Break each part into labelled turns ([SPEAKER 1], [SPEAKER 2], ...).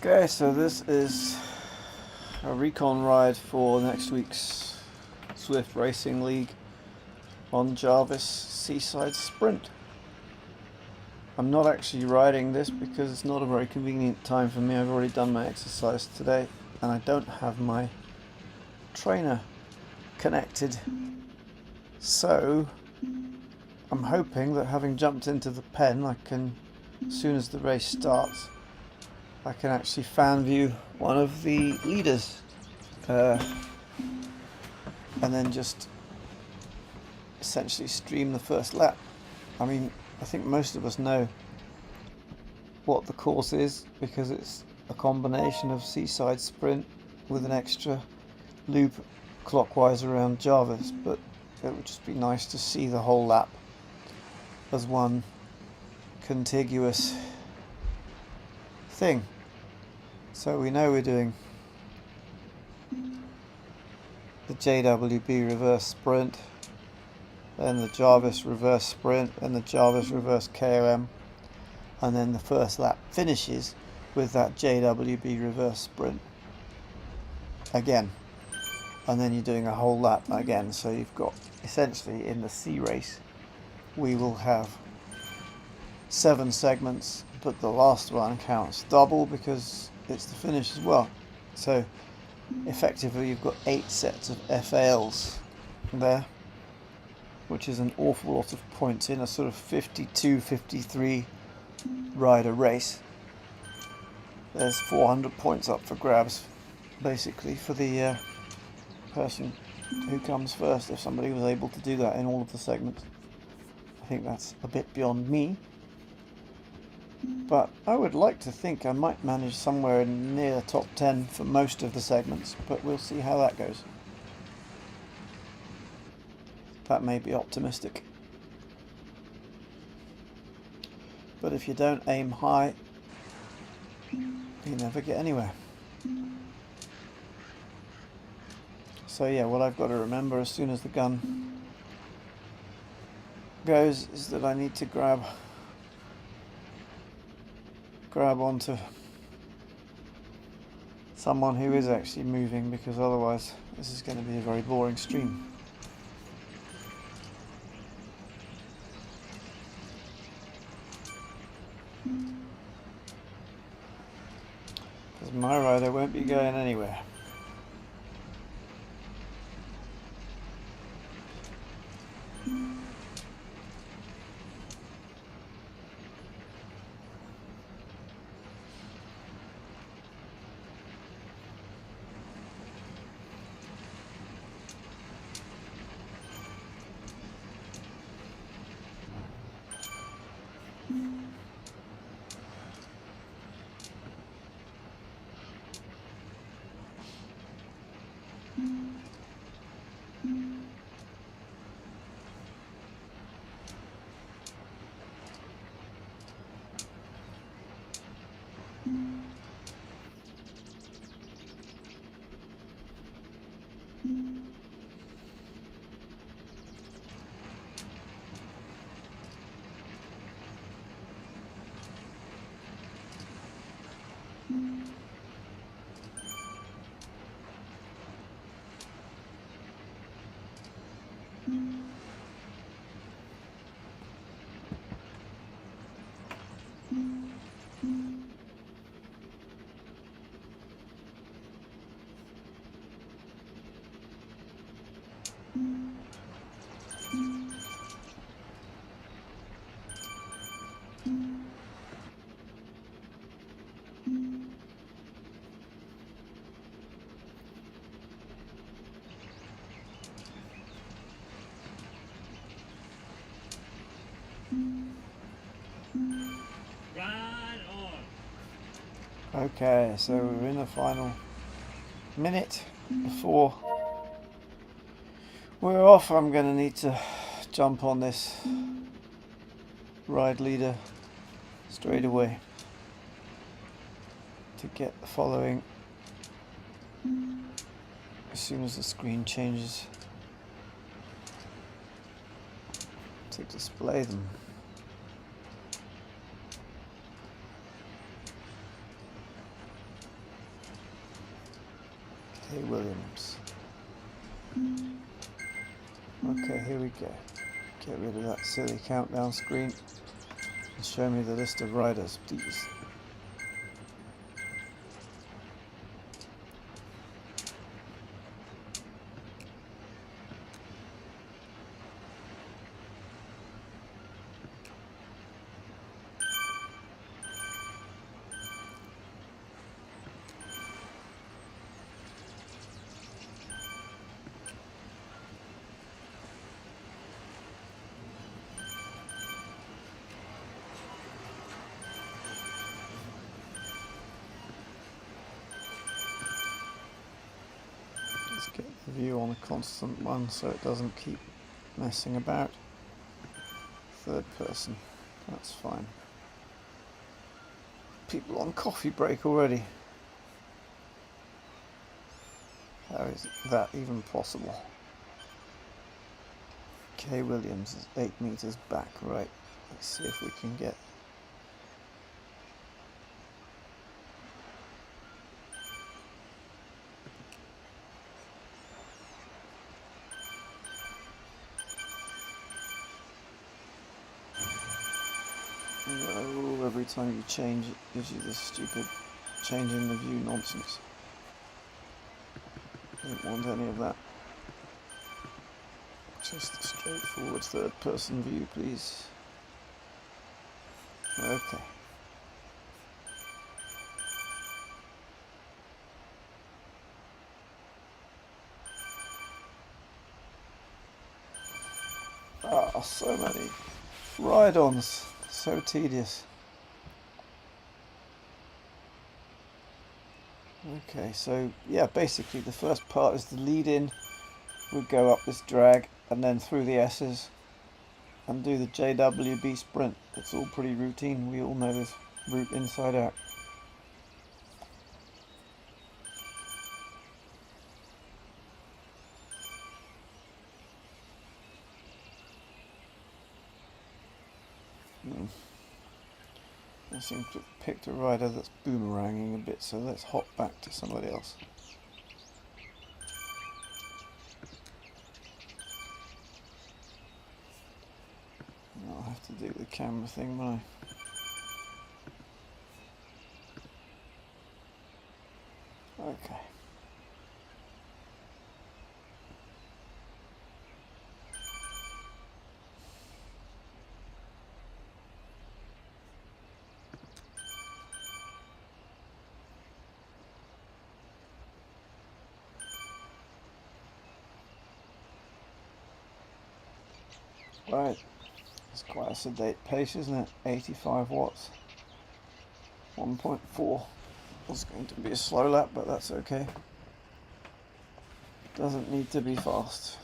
[SPEAKER 1] Okay, so this is a Recon ride for next week's Swift Racing League on Jarvis Seaside Sprint. I'm not actually riding this because it's not a very convenient time for me. I've already done my exercise today and I don't have my trainer connected. So I'm hoping that having jumped into the pen, I can, as soon as the race starts, I can actually fan view one of the leaders and then just essentially stream the first lap. I mean, I think most of us know what the course is because it's a combination of Seaside Sprint with an extra loop clockwise around Jarvis, but it would just be nice to see the whole lap as one contiguous thing. So we know we're doing the JWB reverse sprint, then the Jarvis reverse sprint, and the Jarvis reverse KOM, and then the first lap finishes with that JWB reverse sprint again, and then you're doing a whole lap again. So you've got, essentially in the C race we will have 7 segments, but the last one counts double because it's the finish as well. So effectively you've got 8 sets of FALs there, which is an awful lot of points in a sort of 52-53 rider race. There's 400 points up for grabs basically for the person who comes first, if somebody was able to do that in all of the segments. I think that's a bit beyond me, but I would like to think I might manage somewhere near the top 10 for most of the segments, but we'll see how that goes. That may be optimistic, but if you don't aim high, you never get anywhere. So yeah, what I've got to remember as soon as the gun goes is that I need to grab onto someone who is actually moving, because otherwise this is going to be a very boring stream. Because my rider won't be going anywhere. Okay, so we're in the final minute before we're off. I'm going to need to jump on this ride leader straight away to get the following as soon as the screen changes to display them. K. Williams. Okay, here we go. Get rid of that silly countdown screen and show me the list of riders, please. Get the view on a constant one so it doesn't keep messing about. Third person, that's fine. People on coffee break already. How is that even possible? K. Williams is 8 meters back, right. Let's see if we can get every time you change it gives you this stupid changing the view nonsense. Don't want any of that. Just a straightforward third person view, please. Okay. Ah, so many ride-ons. So tedious. Okay, so yeah, basically the first part is the lead-in. We go up this drag and then through the S's and do the JWB sprint. It's all pretty routine. We all know this route inside out. I seem to have picked a rider that's boomeranging a bit, so let's hop back to somebody else. I'll have to do the camera thing, won't I? Okay. Right, it's quite a sedate pace, isn't it? 85 watts, 1.4. It's going to be a slow lap, but that's okay. Doesn't need to be fast.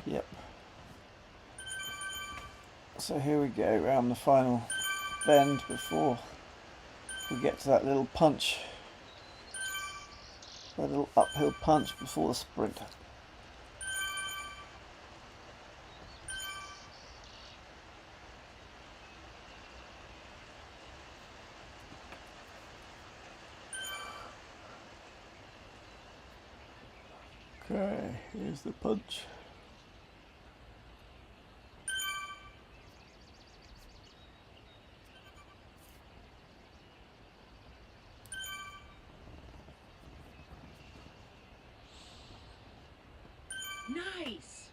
[SPEAKER 1] Yep. So here we go, around the final bend before we get to that little punch, that little uphill punch before the sprint. Okay, here's the punch.
[SPEAKER 2] Nice.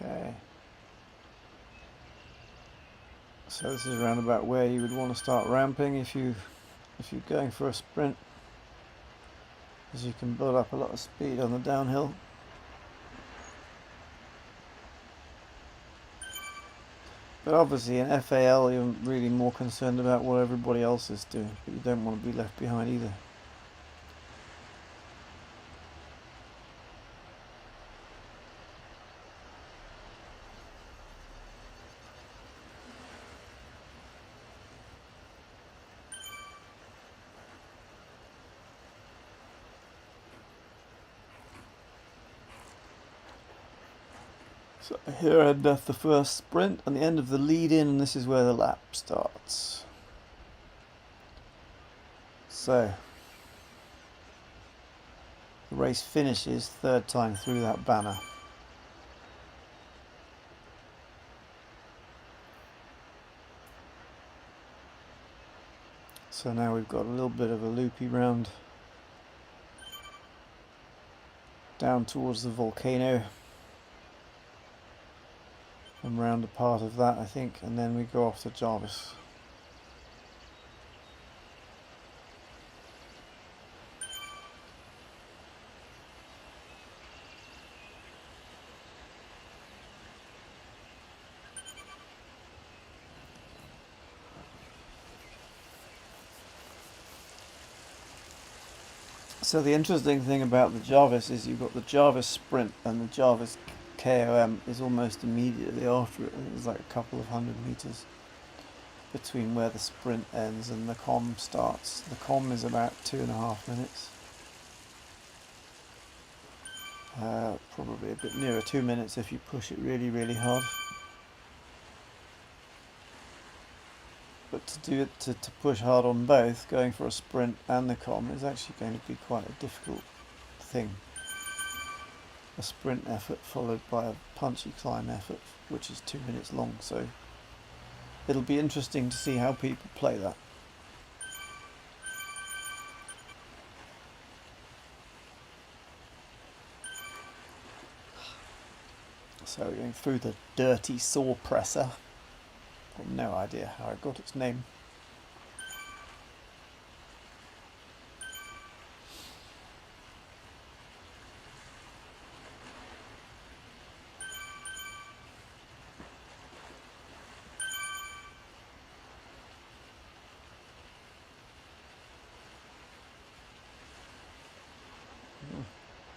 [SPEAKER 1] Okay. So this is around about where you would want to start ramping if you're going for a sprint, as you can build up a lot of speed on the downhill. But obviously in FAL you're really more concerned about what everybody else is doing, but you don't want to be left behind either. So here I left the first sprint and the end of the lead in, and this is where the lap starts. So the race finishes third time through that banner. So now we've got a little bit of a loopy round down towards the volcano and round a part of that, I think, and then we go off to Jarvis. So the interesting thing about the Jarvis is you've got the Jarvis Sprint, and the Jarvis KOM is almost immediately after it. There's like a couple of 100 meters between where the sprint ends and the com starts. The com is about 2.5 minutes. Probably a bit nearer 2 minutes if you push it really, really hard. But to do it, to push hard on both, going for a sprint and the com, is actually going to be quite a difficult thing. A sprint effort followed by a punchy climb effort, which is 2 minutes long, so it'll be interesting to see how people play that. So we're going through the dirty saw presser. I've no idea how it got its name.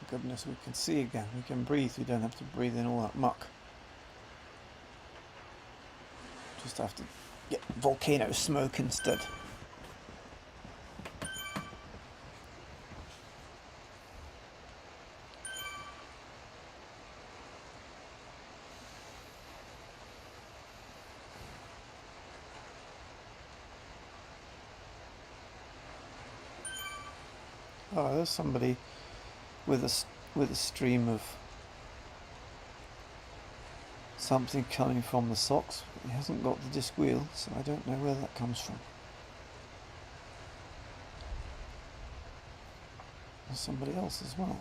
[SPEAKER 1] Goodness, we can see again, we can breathe, we don't have to breathe in all that muck. Just have to get volcano smoke instead. Oh, there's somebody with a stream of something coming from the socks. He hasn't got the disc wheel, so I don't know where that comes from. There's somebody else as well.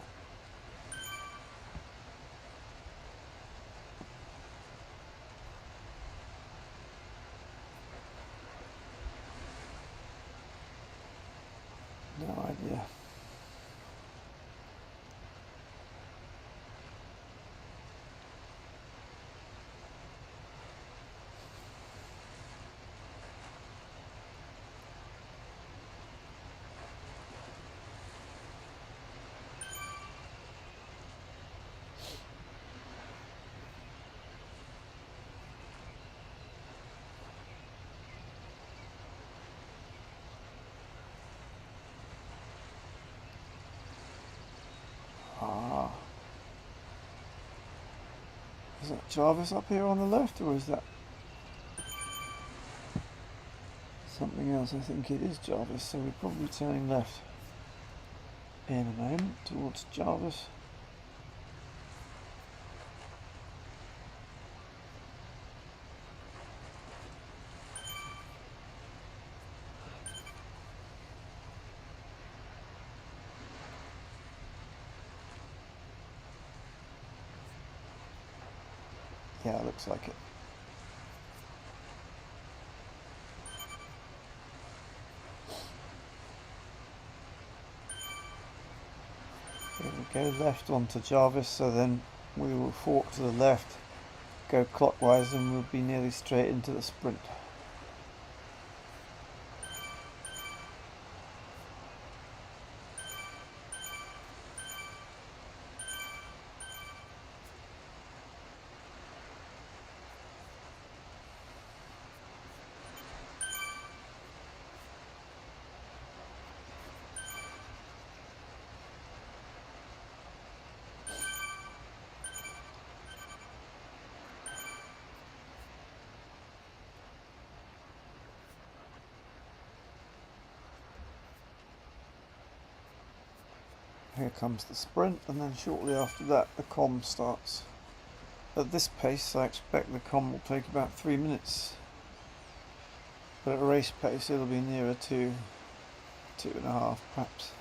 [SPEAKER 1] No idea. Is that Jarvis up here on the left, or is that something else? I think it is Jarvis, so we're probably turning left in a moment towards Jarvis. Yeah, it looks like it. There we go, left onto Jarvis, so then we will fork to the left, go clockwise, and we'll be nearly straight into the sprint. Here comes the sprint, and then shortly after that the comm starts. At this pace I expect the comm will take about 3 minutes, but at a race pace it'll be nearer to 2.5 perhaps.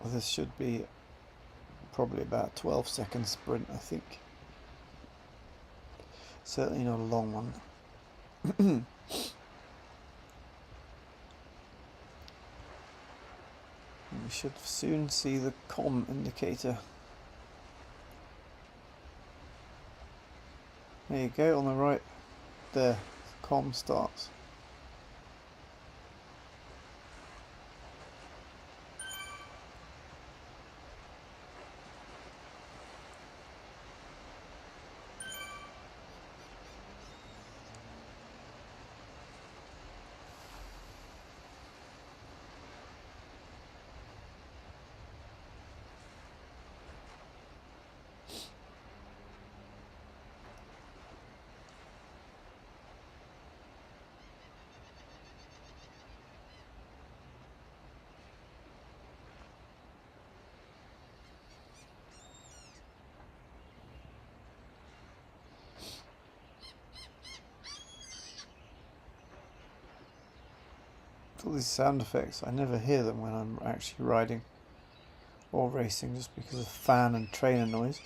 [SPEAKER 1] Well, this should be probably about a 12-second sprint, I think. Certainly not a long one. And we should soon see the comm indicator. There you go, on the right there, comm starts. All these sound effects, I never hear them when I'm actually riding or racing, just because of fan and trainer noise.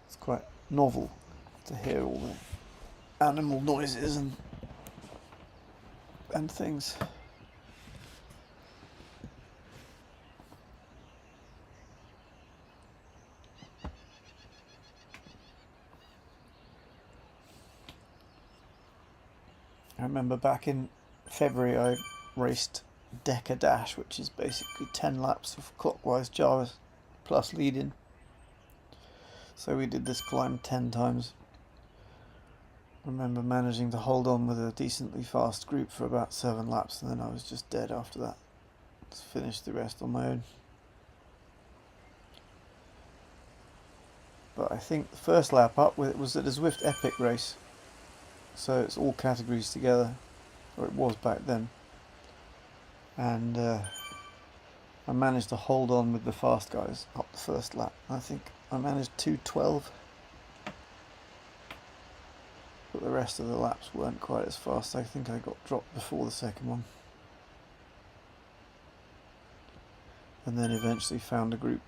[SPEAKER 1] It's quite novel to hear all the animal noises and things. I remember back in February I raced Decker Dash, which is basically 10 laps of clockwise Jarvis plus lead-in. So we did this climb 10 times. I remember managing to hold on with a decently fast group for about 7 laps, and then I was just dead after that. Just finished the rest on my own. But I think the first lap up was at a Zwift Epic race, so it's all categories together, or it was back then. And I managed to hold on with the fast guys up the first lap. I think I managed 2:12, but the rest of the laps weren't quite as fast. I think I got dropped before the second one, and then eventually found a group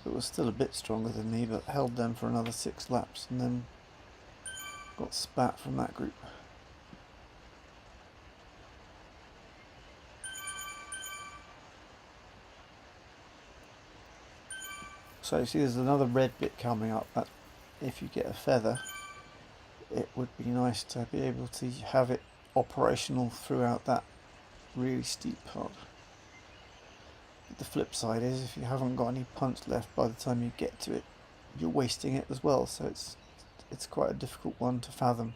[SPEAKER 1] that was still a bit stronger than me, but held them for another 6 laps, and then got spat from that group. So you see there's another red bit coming up, that if you get a feather, it would be nice to be able to have it operational throughout that really steep part. But the flip side is, if you haven't got any punch left by the time you get to it, you're wasting it as well. So it's quite a difficult one to fathom.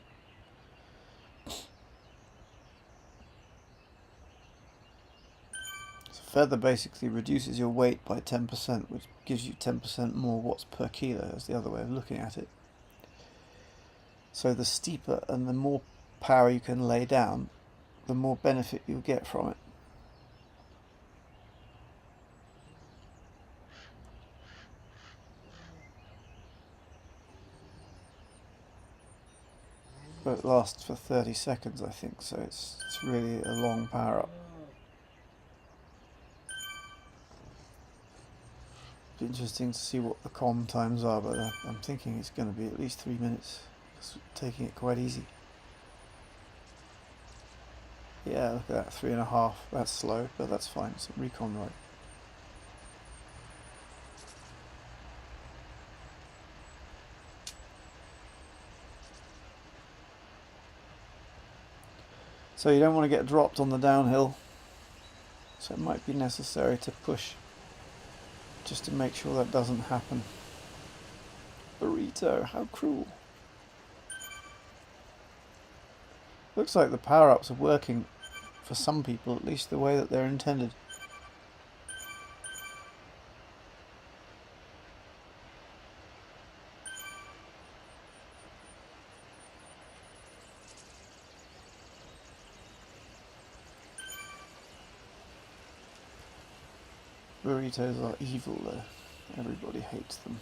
[SPEAKER 1] So feather basically reduces your weight by 10%, which gives you 10% more watts per kilo. Is the other way of looking at it. So the steeper and the more power you can lay down, the more benefit you'll get from it. But it lasts for 30 seconds, I think, so it's really a long power up. Be interesting to see what the com times are, but I'm thinking it's going to be at least 3 minutes. It's taking it quite easy. Yeah, look at that, 3.5. That's slow, but that's fine. It's a Recon ride. So you don't want to get dropped on the downhill, so it might be necessary to push just to make sure that doesn't happen. Burrito, how cruel. Looks like the power-ups are working for some people, at least the way that they're intended. Burritos are evil though. Everybody hates them.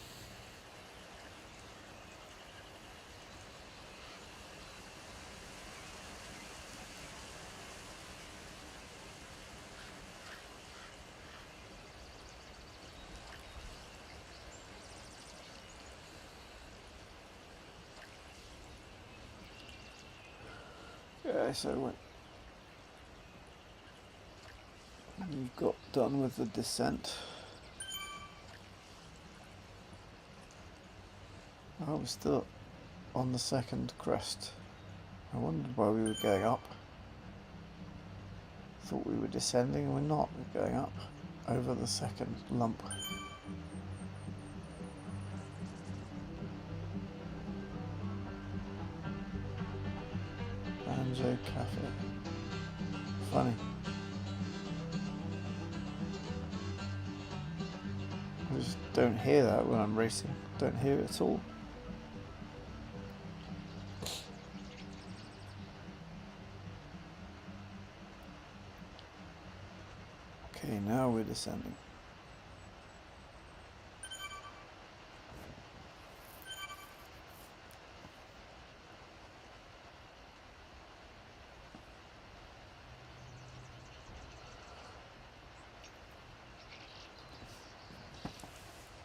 [SPEAKER 1] Yeah, so when you've got done with the descent, I was still on the second crest. I wondered why we were going up. Thought we were descending and we're not. We're going up over the second lump. Banjo Cafe. Funny. I just don't hear that when I'm racing. Don't hear it at all. Okay, now we're descending.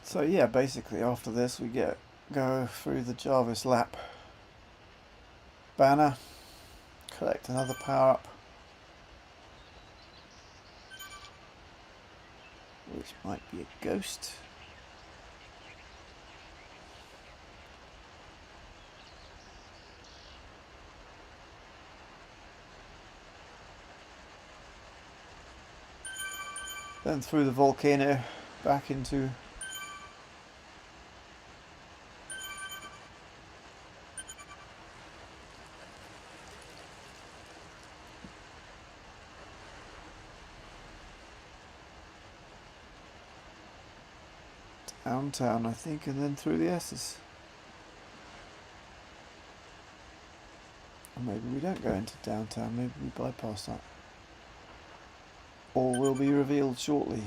[SPEAKER 1] So yeah, basically after this we go through the Jarvis lap banner, collect another power up, which might be a ghost. Then through the volcano back into downtown, I think, and then through the S's. Or maybe we don't go into downtown, maybe we bypass that. Or will be revealed shortly.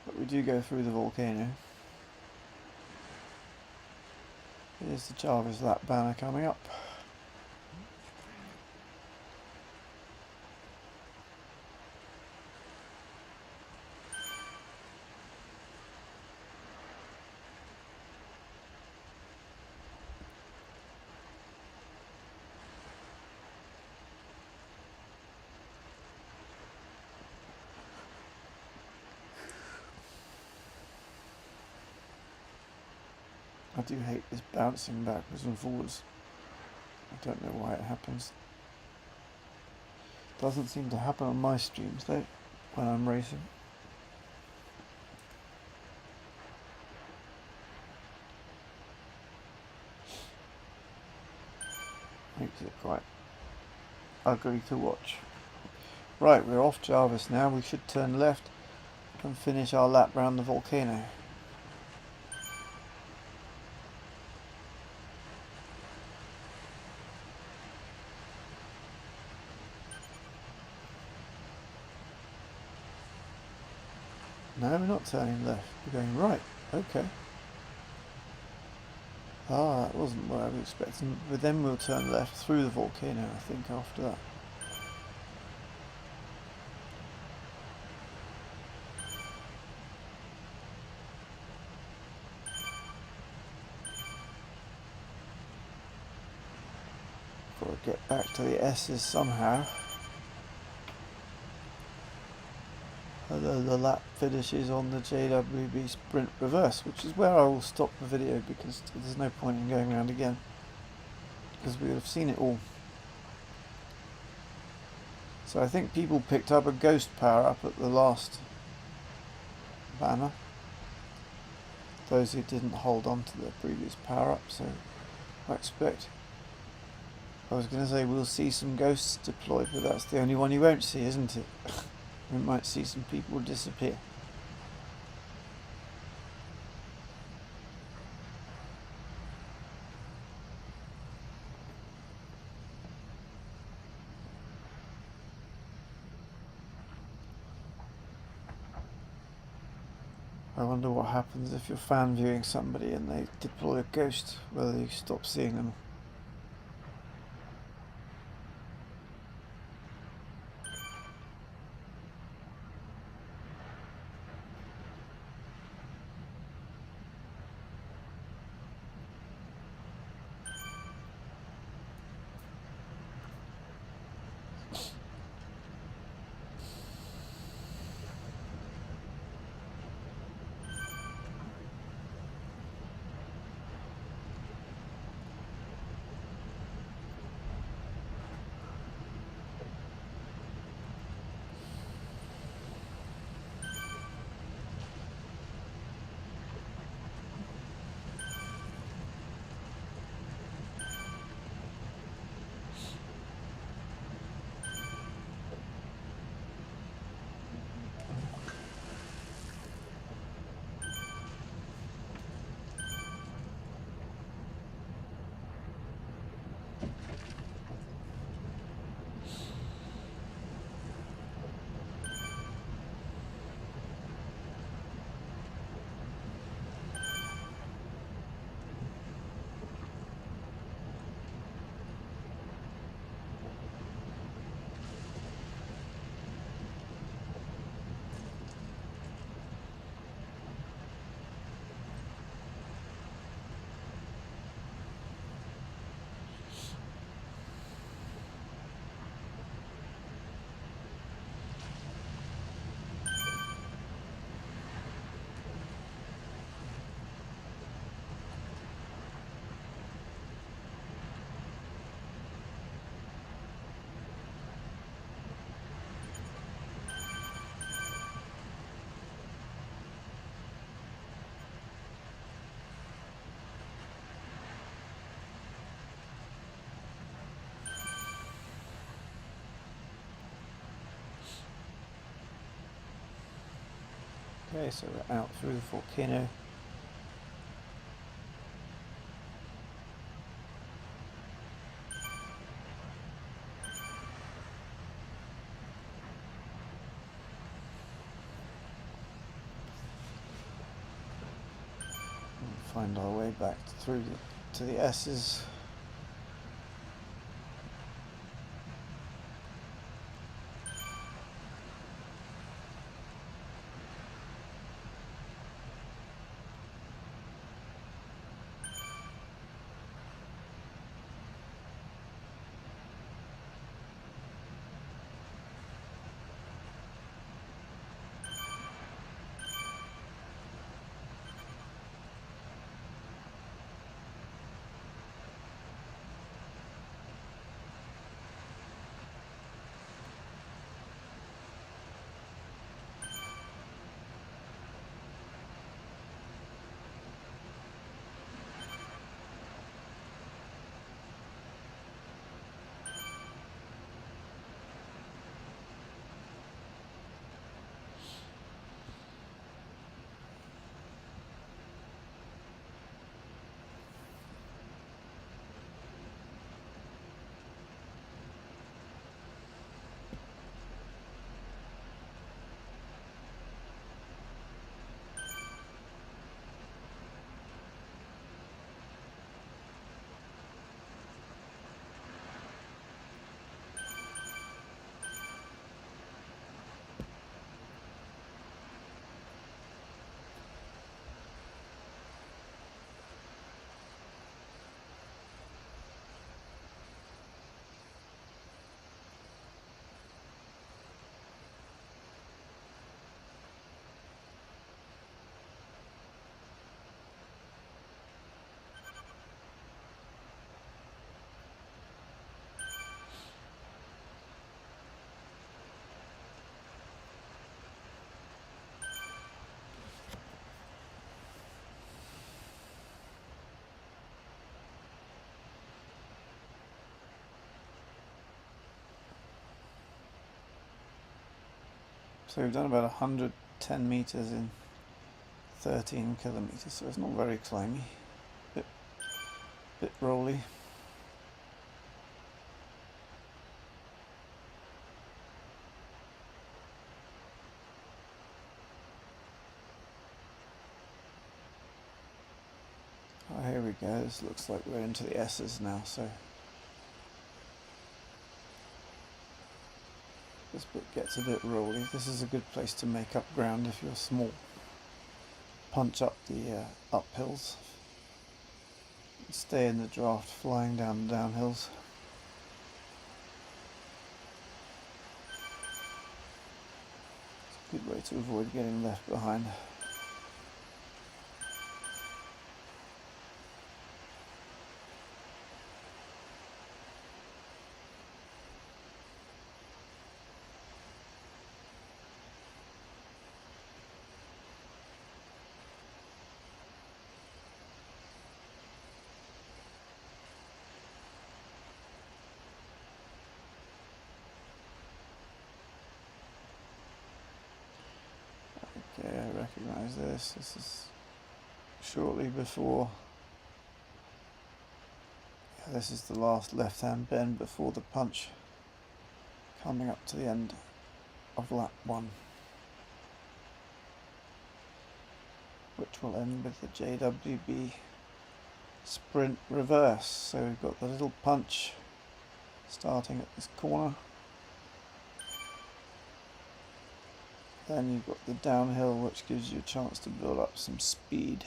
[SPEAKER 1] But we do go through the volcano. Here's the Jarvis lap banner coming up. I do hate this bouncing backwards and forwards. I don't know why it happens. Doesn't seem to happen on my streams though, when I'm racing. Makes it quite ugly to watch. Right, we're off Jarvis now. We should turn left and finish our lap round the volcano. No, we're not turning left. We're going right. Okay. Ah, that wasn't what I was expecting. But then we'll turn left through the volcano, I think, after that. Got to get back to the S's somehow. Although the lap finishes on the JWB Sprint Reverse, which is where I will stop the video because there's no point in going around again, because we would have seen it all. So I think people picked up a ghost power up at the last banner, those who didn't hold on to their previous power up, so I expect, I was going to say we'll see some ghosts deployed, but that's the only one you won't see, isn't it? We might see some people disappear. I wonder what happens if you're fan viewing somebody and they deploy a ghost, whether you stop seeing them. Okay, so we're out through the volcano. And find our way back through to the S's. So we've done about 110 meters in 13 kilometers, so it's not very climby, bit rolly. Oh, here we go. This looks like we're into the S's now, so this bit gets a bit rolly. This is a good place to make up ground if you're small. Punch up the uphills. Stay in the draft, flying down the downhills. It's a good way to avoid getting left behind. Okay, I recognise this. This is shortly before. Yeah, this is the last left-hand bend before the punch, coming up to the end of lap 1, which will end with the JWB sprint reverse. So we've got the little punch starting at this corner. Then you've got the downhill, which gives you a chance to build up some speed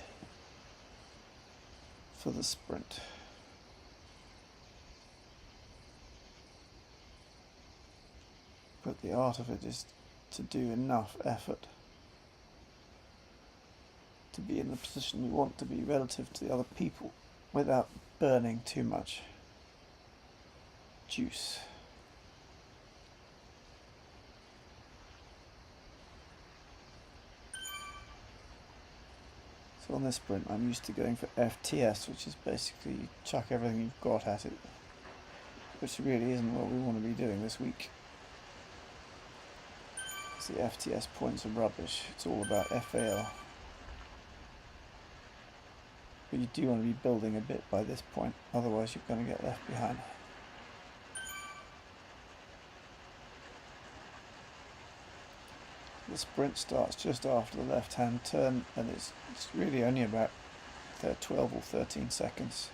[SPEAKER 1] for the sprint. But the art of it is to do enough effort to be in the position you want to be relative to the other people without burning too much juice. So on this sprint I'm used to going for FTS, which is basically you chuck everything you've got at it, which really isn't what we want to be doing this week. Because the FTS points are rubbish, it's all about FAL. But you do want to be building a bit by this point, otherwise you're going to get left behind. The sprint starts just after the left-hand turn, and it's really only about 12 or 13 seconds.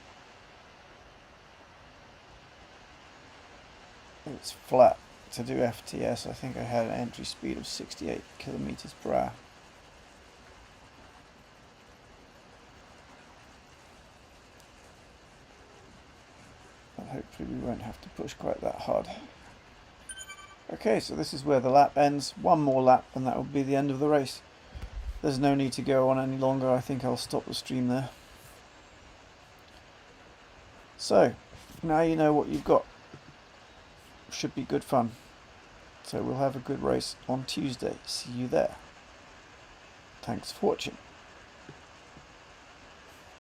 [SPEAKER 1] It's flat. To do FTS, I think I had an entry speed of 68 kilometers per hour. But hopefully we won't have to push quite that hard. Okay, so this is where the lap ends. One more lap and that will be the end of the race. There's no need to go on any longer. I think I'll stop the stream there. So, now you know what you've got. Should be good fun. So we'll have a good race on Tuesday. See you there. Thanks for watching.